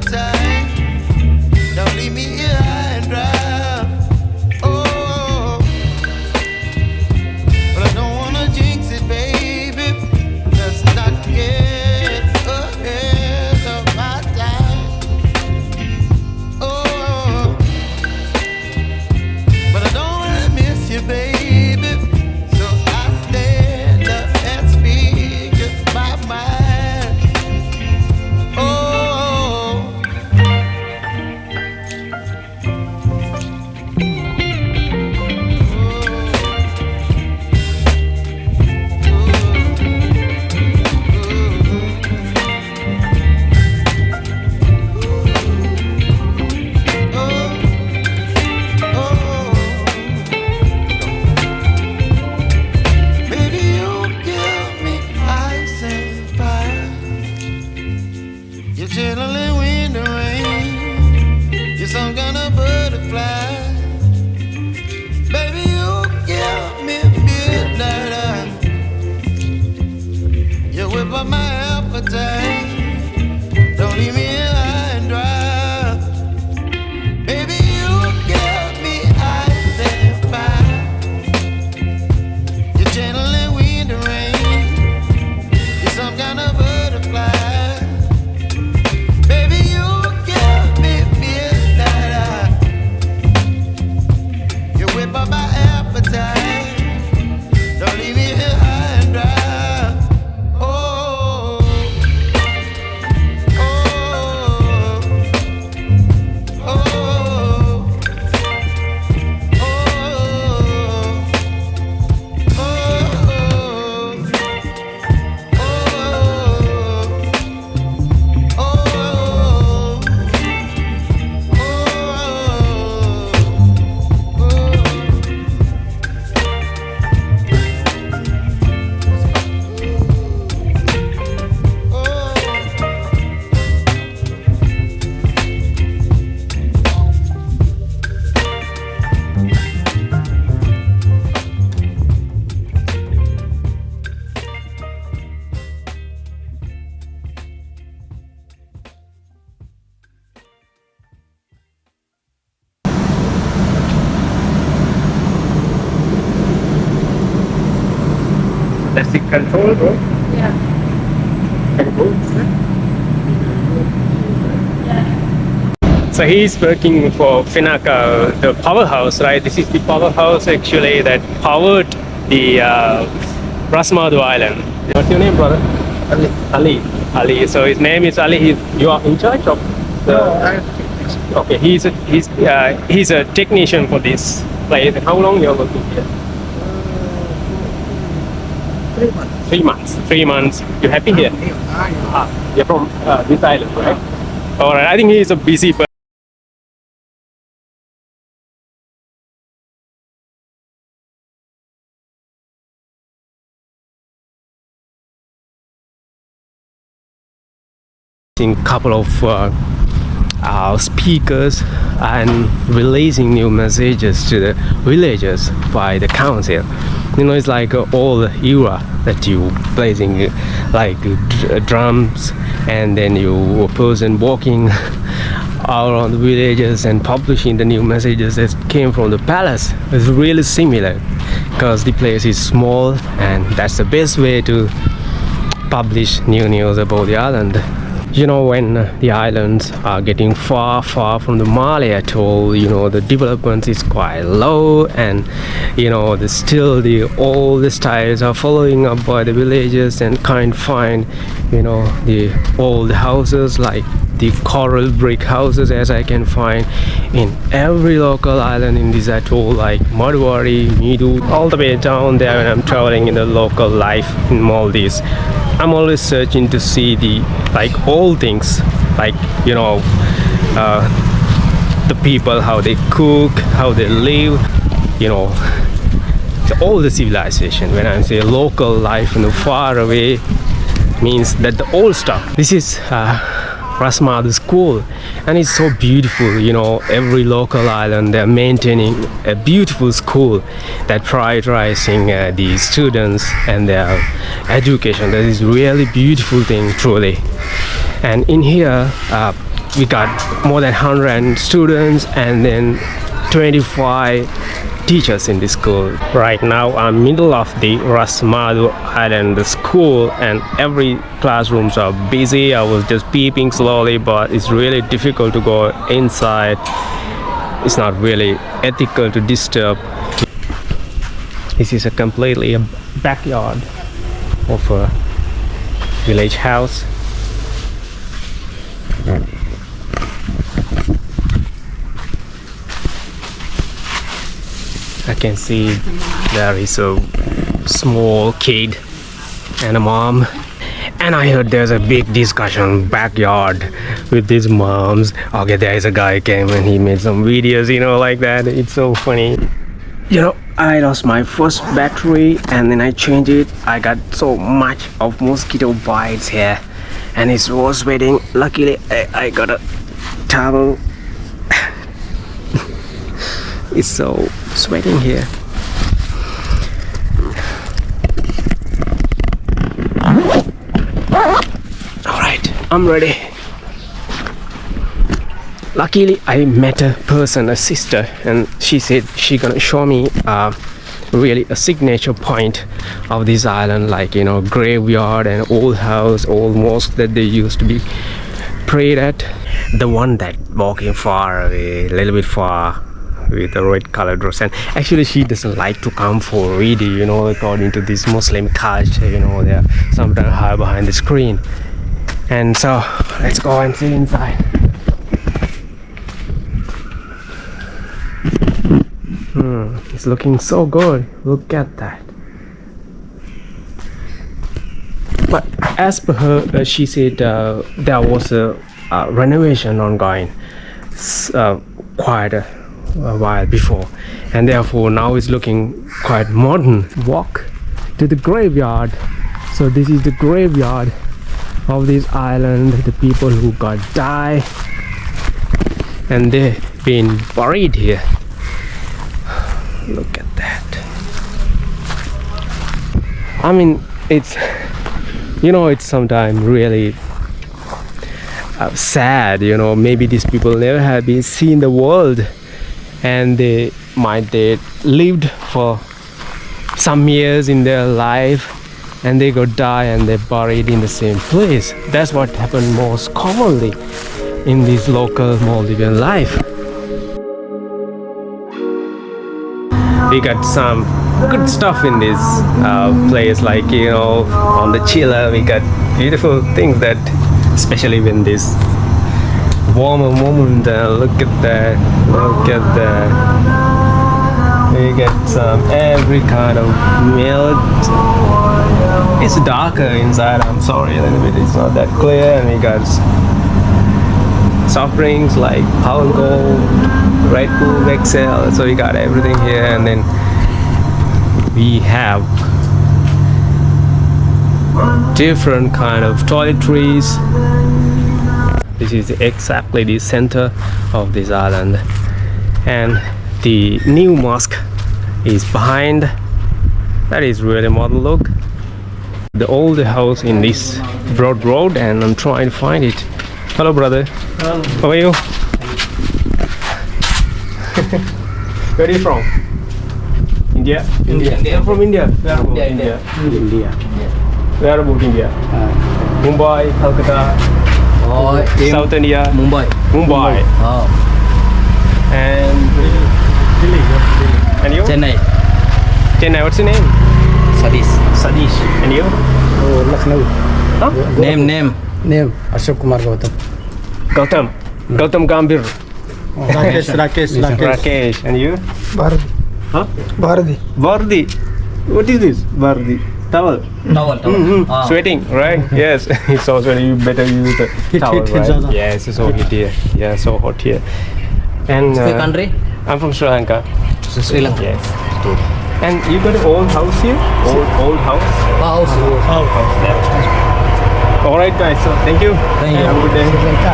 appetite. Don't leave me here high and dry. Oh, but I don't wanna jinx it, baby. Let's not get ahead of my time. Oh, but I don't wanna miss you, baby. So I stand up and speak just my mind. Oh, baby, you give me ice and fire. You're chilling wind and rain. You're some kind of butterfly. Baby, you give me midnight. You whip up my appetite. Don't leave me here high and dry. Baby, you give me ice and fire. You're channeling wind and rain. You're some kind of butterfly. Baby, you give me midnight. You whip up my appetite. Don't leave me here high and dry. Oh, oh, oh, oh, That's the control room. Yeah. So he's working for Finaka, the powerhouse, right? This is the powerhouse actually that powered the Rasmadhoo island. What's your name, brother? Ali. Ali. So his name is Ali. You are in charge of the. Okay, he's a technician for this place. How long you are working here? 3 months. 3 months. 3 months. You happy here? You're from this island, right? All right. I think he's a busy person. Couple of speakers and releasing new messages to the villagers by the council. You know, it's like all the era that you placing like drums, and then you a person walking around the villages and publishing the new messages that came from the palace. It's really similar because the place is small, and that's the best way to publish new news about the island. You know, when the islands are getting far from the Raa Atoll, you know, the development is quite low, and you know, all the styles are following up by the villages, and can't find, you know, the old houses like the coral brick houses as I can find in every local island in this atoll, like Madhuwari, Meedu, all the way down there when I'm traveling in the local life in Maldives. I'm always searching to see the old things, like, you know, the people, how they cook, how they live, you know, all the civilization. When I say local life, you know, far away, means that the old stuff. This is Rasmadhoo school, and it's so beautiful. You know, every local island, they're maintaining a beautiful school that prioritizing the students and their education. That is really beautiful thing, truly. And in here, we got more than 100 students and then 25 teachers in this school. Right now I'm middle of the Rasmadhoo Island, the school, and every classrooms are busy. I was just peeping slowly, but it's really difficult to go inside. It's not really ethical to disturb. This is a completely a backyard of a village house. I can see there is a small kid and a mom, and I heard there's a big discussion backyard with these moms. Okay, there is a guy came and he made some videos, you know, like that. It's so funny. You know, I lost my first battery and then I changed it. I got so much of mosquito bites here and it was sweating. Luckily I got a towel. It's so sweating here. Alright, I'm ready. Luckily I met a person, a sister, and she said she gonna show me really a signature point of this island, like, you know, graveyard and old house, old mosque that they used to be prayed at. The one that walking far away, a little bit far, with a red colored dress, and actually she doesn't like to come for reading, you know, according to this Muslim culture, you know, they're sometimes hide behind the screen. And so let's go and sit inside. It's looking so good. Look at that. But as per her, she said there was a renovation ongoing quite a while before, and therefore now it's looking quite modern. Walk to the graveyard. So this is the graveyard of this island. The people who got died and they've been buried here. Look at that. I mean, it's, you know, it's sometimes really sad, you know, maybe these people never have been seen the world and they lived for some years in their life and they go die and they're buried in the same place. That's what happened most commonly in this local Maldivian life. We got some good stuff in this place, like, you know, on the chiller we got beautiful things that, especially when this warmer moment, look at that, look at that. We get some every kind of milk. It's darker inside, I'm sorry a little bit, it's not that clear. And we got soft drinks like Power Gold, Red Bull, Excel, so we got everything here. And then we have different kind of toiletries. This is exactly the center of this island, and the new mosque is behind. That is really modern look. The old house in this broad road, and I'm trying to find it. Hello brother. Hello. How are you? Where are you from? India? India. I'm from India. Where about India. India. Where about India? Mumbai, Calcutta, Oh, in South India, Mumbai. Mumbai. Oh, And Delhi. And you? Chennai. Chennai. What's your name? Sadish. Sadish. And you? Oh, Lucknow. Huh? Name. Name Ashok Kumar Gautam. Gautam. Gautam Gambhir. Rakesh. Rakesh. And you? Bharati. Huh? Bharati. Vardi. What is this? Vardi. Towel. Towel. Sweating, right? Yes. It's so sweaty. You better use the towel, hit, right? Zaza. Yes, it's so hot here. Yeah, so hot here. And Which country? I'm from Sri Lanka. Sri Lanka. Yes. Good. And you got an old house here? Old house? House. Yeah. All right, guys. So thank you. Thank you. Have a good day. Sri Lanka.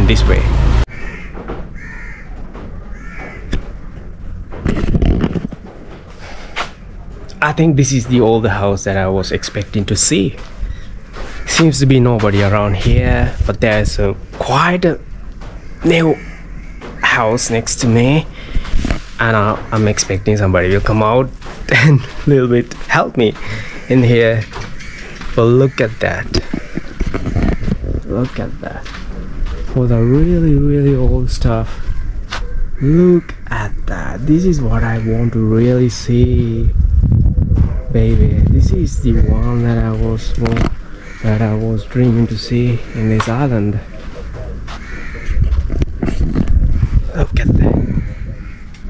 this way. I think this is the old house that I was expecting to see. Seems to be nobody around here, but there's quite a new house next to me, and I'm expecting somebody will come out and a little bit help me in here. But look at that. Look at that. For the really old stuff. Look at that. This is what I want to really see. Baby, this is the one that I was dreaming to see in this island. Look at that.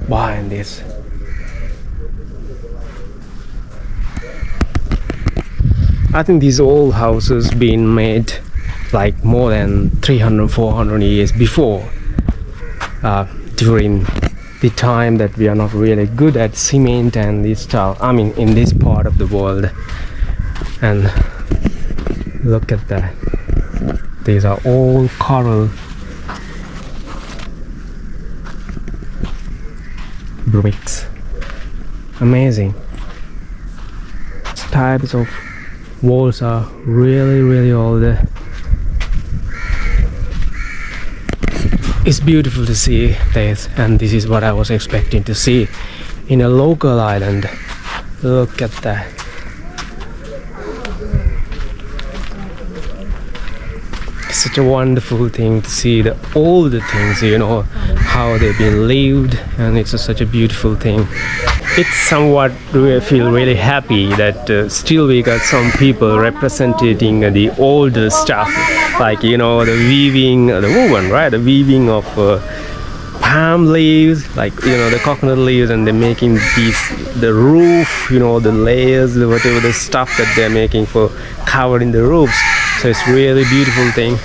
Behind this. I think these old houses been made like more than 300-400 years before, during the time that we are not really good at cement and this stuff. I mean, in this part of the world. And look at that. These are all coral bricks. Amazing. Types of walls are really old. It's beautiful to see this, and this is what I was expecting to see in a local island. Look at that. It's such a wonderful thing to see all the things, you know, how they've been lived, and it's such a beautiful thing. It's somewhat feel really happy that still we got some people representing the older stuff, like, you know, the weaving, the woven, right? The weaving of palm leaves, like, you know, the coconut leaves, and they're making the roof, you know, the layers, whatever the stuff that they're making for covering the roofs. So it's really beautiful thing.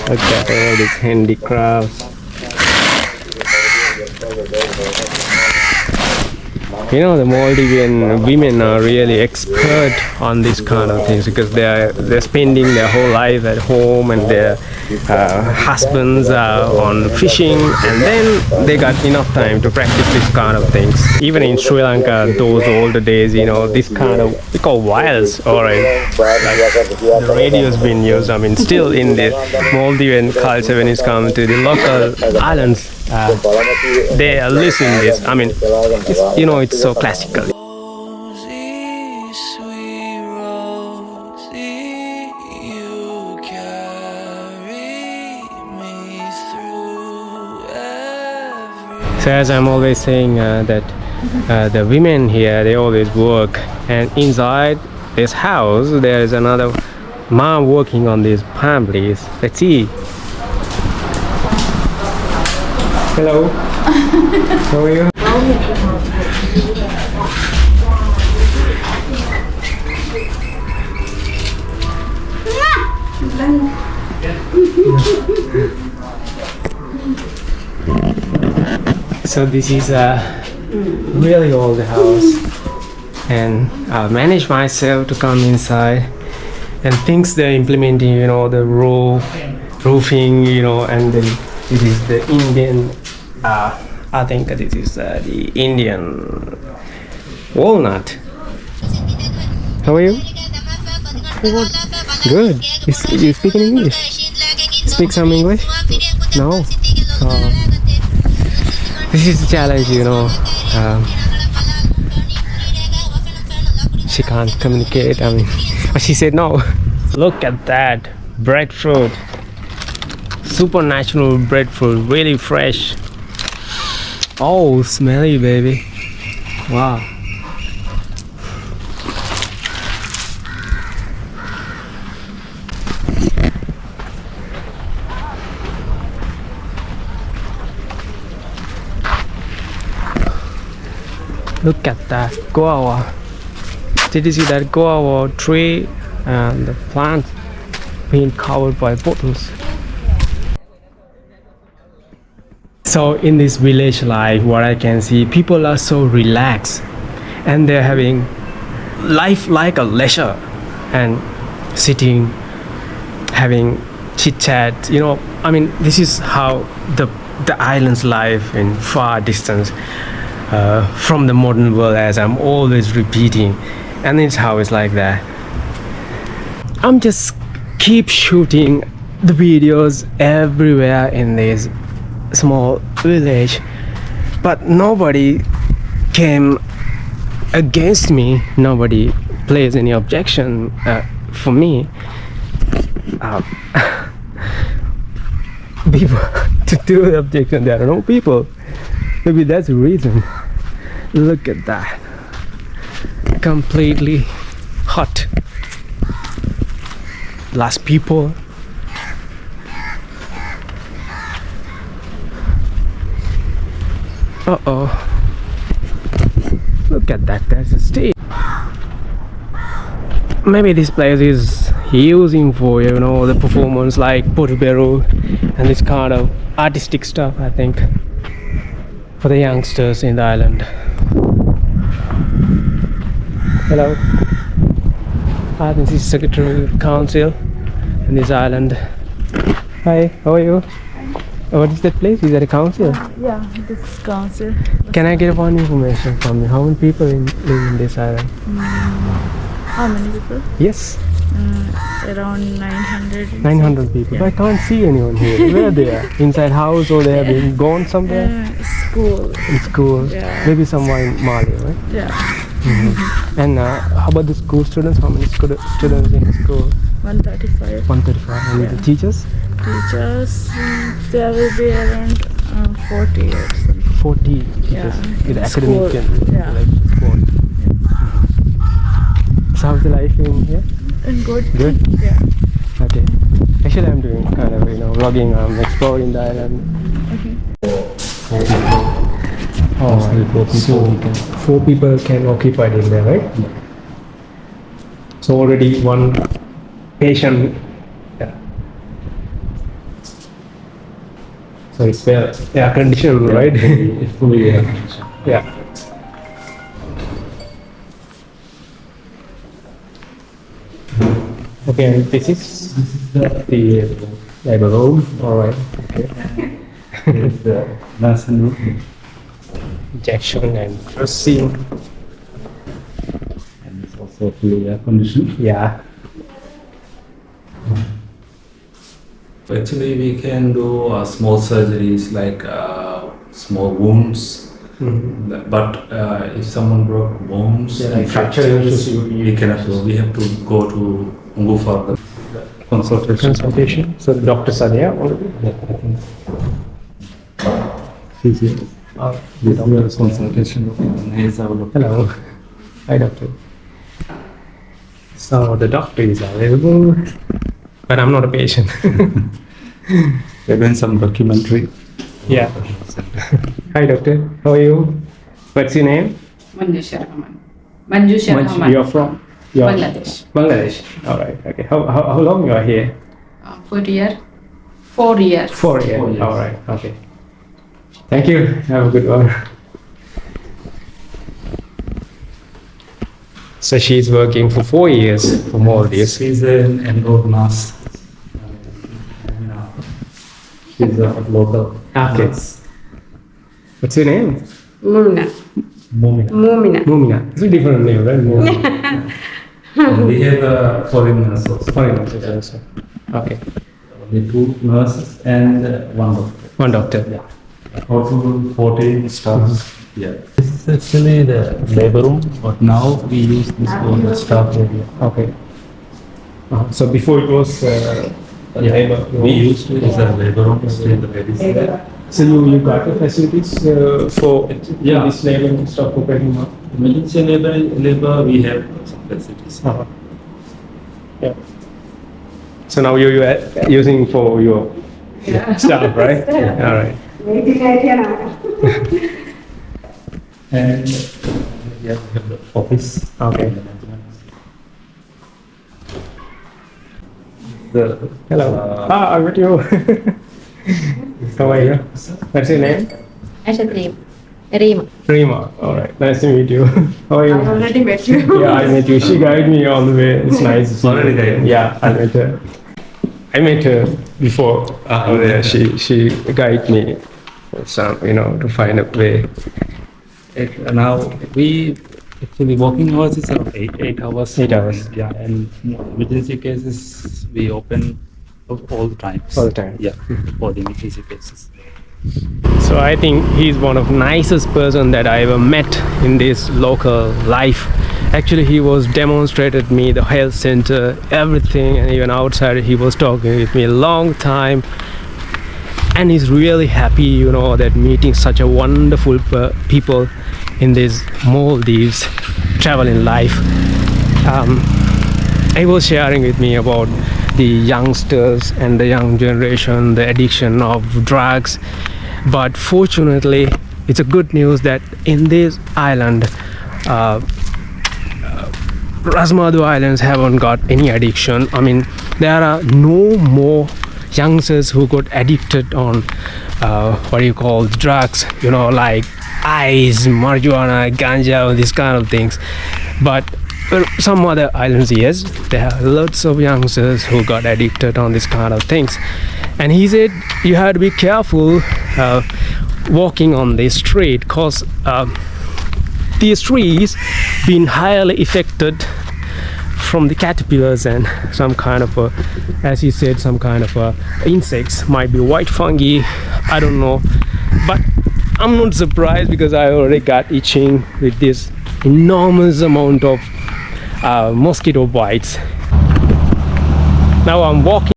Look at all these handicrafts. You know, the Maldivian women are really expert on this kind of things because they're spending their whole life at home, and their husbands are on fishing, and then they got enough time to practice this kind of things. Even in Sri Lanka, those older days, you know, this kind of, we call wires, alright, like the radio's been used. I mean, still in the Maldivian culture, when it's come to the local islands, they are listening this. I mean, it's, you know, it's so classical. So as I'm always saying that the women here, they always work, and inside this house there is another mom working on these palm leaves. Let's see. Hello. How are you? So this is a really old house, and I managed myself to come inside, and things they're implementing, you know, the roofing, you know, and then this is the Indian, I think this is the Indian walnut. How are you? Good. You speak in English? Speak some English? No? This is the challenge, you know. She can't communicate, I mean, but she said no. Look at that, breadfruit. Supernatural breadfruit, really fresh. Oh, smelly, baby. Wow. Look at that guava. Did you see that guava tree and the plant being covered by bottles? So in this village life, what I can see, people are so relaxed, and they're having life like a leisure, and sitting, having chit chat. I mean, this is how the island's life in far distance from the modern world, as I'm always repeating, and it's how it's like that. I'm just keep shooting the videos everywhere in this small village, but nobody came against me. Nobody plays any objection for me. People to do the objection, there are no people. Maybe that's the reason. Look at that, completely hot. Last people. Look at that, there's a stage. Maybe this place is using for the performance like Portobello and this kind of artistic stuff, I think, for the youngsters in the island. Hello, I think this is Secretary of Council in this island. Hi, how are you? What is that place? Is that a council? Yeah, this is council. Can I get one information from you? How many people live in this island? How many people? Yes, Around 900. 900 people. But I can't see anyone here. Where they are? Inside house, or they have been gone somewhere? School. In school. Yeah. Maybe somewhere in Mali, right? Yeah. And how about the school students? How many students in the school? 135. 135. And the teachers? Teachers, there will be around 40 or something. 40 teachers. Yeah. With In academic school. and Yeah. like sport. So how's the life in here? And good. Good? Yeah. Okay. Actually, I'm doing kind of vlogging. I'm exploring the island. Four people can occupy in there, right? Yeah. So already one patient. Yeah. So it's well air conditioned, right? It's fully air. Yeah. Okay, and this is the labor room. All right. Okay. It's the Rasmadhoo. Injection and dressing. And it's also fully air conditioned. Yeah. Actually, we can do small surgeries like small wounds. But if someone broke bones Yeah, and like fracture fractures, issues, we cannot do. We have to go for the consultation. Consultation. So the doctors are there already. She's here. This is the consultation. He's our doctor. Hello. Hi, doctor. So the doctor is available, but I'm not a patient. We're doing some documentary. Yeah. Hi, doctor. How are you? What's your name? Manju Rahman. Manju Rahman. You're from? Bangladesh. Bangladesh. All right. Okay. How long you are here? 4 years. 4 years. 4 years. 4 years. All right. Okay. Thank you. Have a good one. So she's working for 4 years for Maldives. She's an enrolled nurse. She's a local. Okay. What's your name? Mumina. Momina. Mumina. Mumina. It's a different name, right? Mumina. And we have a foreign nurse also. Foreign nurses also. Okay. Only 2 nurses and 1 doctor. One doctor. Yeah. Total 14 staff. Yeah. This is actually the labor room, but now we use this for the staff area. Okay. So before it was labor. We used to use the labor room, stay the ladies there. So you got the facilities for Yeah. this labor and stuff operating now? Emergency labor, we have some facilities. Yeah. So now you are using for your staff, right? Yeah. All right. And we have the office. Okay. Hello. I met you. How are you? What's your name? Asha Rima. Rima. All right. Nice to meet you. How are you? I already met you. Yeah, I met you. She guided me all the way. It's nice. Already guided? Yeah, I met her. I met her before. She guided me some, to find a way. Now we actually walking hours is around 8 hours. 8 hours. Yeah, and emergency cases we open all the times. All the time. Yeah, for the emergency cases. So I think he's one of the nicest person that I ever met in this local life. Actually, he was demonstrated me the health center, everything, and even outside he was talking with me a long time. And he's really happy, that meeting such a wonderful people in these Maldives traveling life. He was sharing with me about the youngsters and the young generation, the addiction of drugs. But fortunately, it's a good news that in this island, Rasmadhoo Islands haven't got any addiction. I mean, there are no more youngsters who got addicted on drugs, like ice, marijuana, ganja, these kind of things. But some other islands, yes, there are lots of youngsters who got addicted on this kind of things. And he said you have to be careful walking on this street, because these trees been highly affected from the caterpillars and some kind of as he said, some kind of insects, might be white fungi, I don't know. But I'm not surprised, because I already got itching with this enormous amount of mosquito bites. Now I'm walking.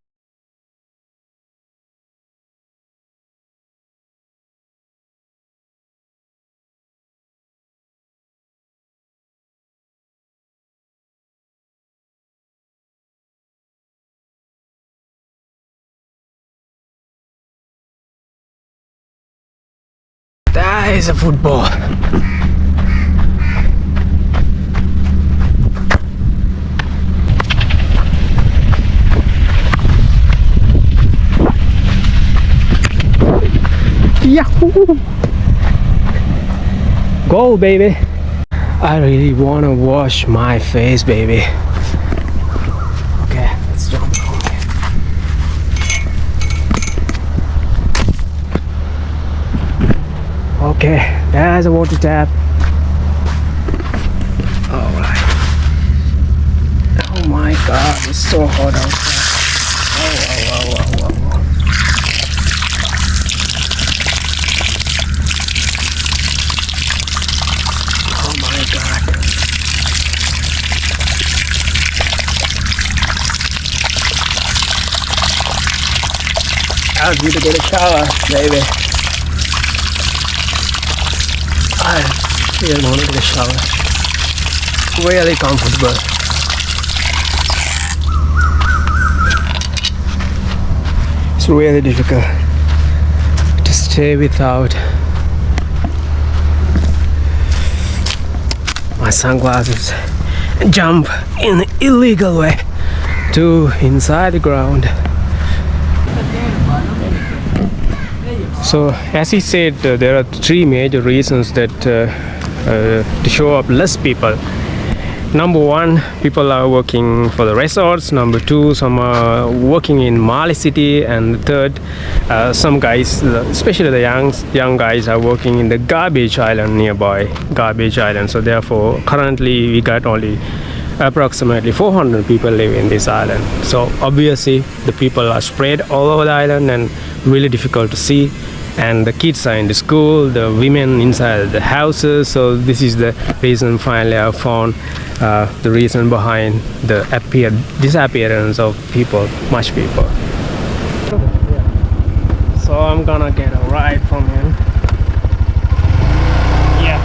That is a football. Yahoo! Go, baby. I really want to wash my face, baby. Okay, let's jump on here. Okay, there's a water tap. Alright. Oh my god, it's so hot outside. Oh. Oh my god. I was going to get a shower, baby. I really want to get a shower. Really comfortable. It's really difficult to stay without my sunglasses and jump in an illegal way to inside the ground. So as he said, there are three major reasons that to show up less people. Number one, people are working for the resorts. Number two, some are working in Mali city. And third, some guys, especially the young guys, are working in the garbage island nearby, garbage island. So therefore, currently we got only approximately 400 people live in this island. So obviously the people are spread all over the island and really difficult to see. And the kids are in the school, the women inside the houses. So this is the reason finally I found the reason behind the disappearance of people, much people. So I'm gonna get a ride from him. Yeah.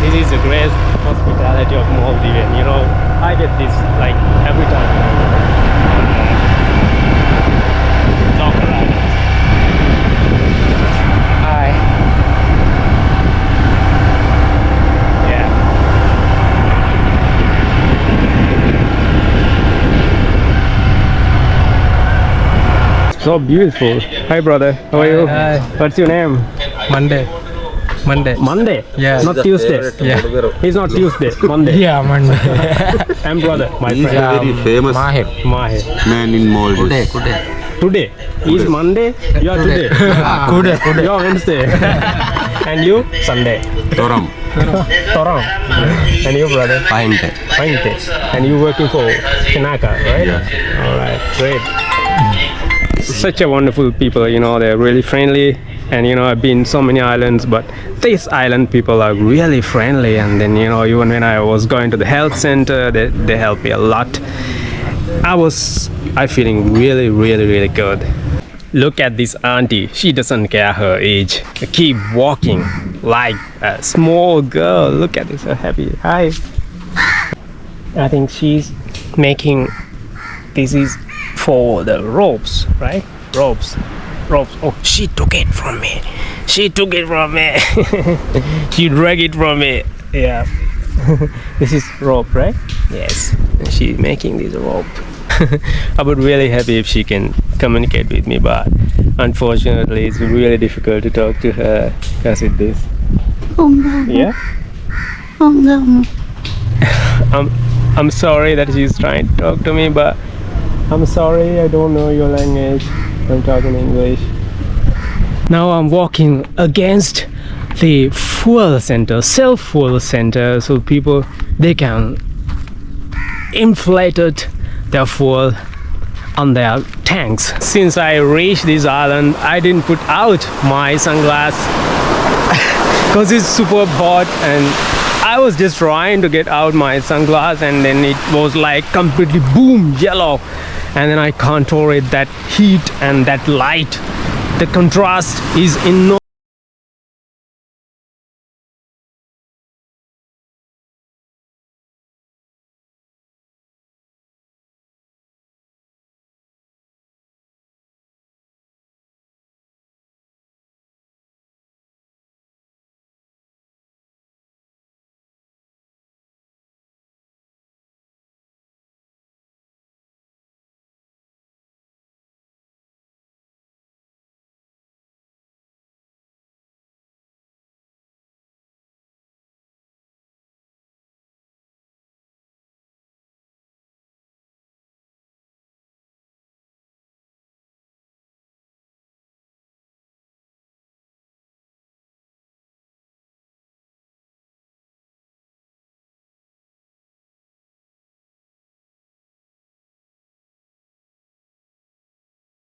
This is the great hospitality of Maldivian. I get this like every time. Hi. Yeah. So beautiful. Hi brother, how are you? Hi. What's your name? Monday. Monday. Monday? Yeah. Not Tuesday? Yeah. It's not Tuesday, Monday. Yeah, Monday. I'm brother, my He's friend. a very famous Mahir. Mahir. man in Maldives. Today is Monday, you are today. Today. You are Wednesday. And you? Sunday. Toram. Torong. And you, brother? Finte. Finte. And you working for Kanaka, right? Yeah. Alright, great. Such a wonderful people, you know, they're really friendly. And you know, I've been so many islands, but this island people are really friendly. And then, you know, even when I was going to the health center, they helped me a lot. I feeling really good. Look at this auntie. She doesn't care her age. Keep walking like a small girl. Look at this, so happy. Hi. I think she's making. This is for the ropes, right? Ropes. Oh, she took it from me. She dragged it from me. Yeah. This is rope, right? Yes. And she's making this rope. I would really happy if she can communicate with me, but unfortunately it's really difficult to talk to her because of this. Yeah? I'm sorry that she's trying to talk to me, but I'm sorry I don't know your language. I'm talking English. Now I'm walking against the fuel center, self-fuel center, so people, they can inflate their fuel on their tanks. Since I reached this island, I didn't put out my sunglasses because it's super hot, and I was just trying to get out my sunglasses, and then it was like completely boom yellow, and then I can't tolerate that heat and that light. The contrast is enormous.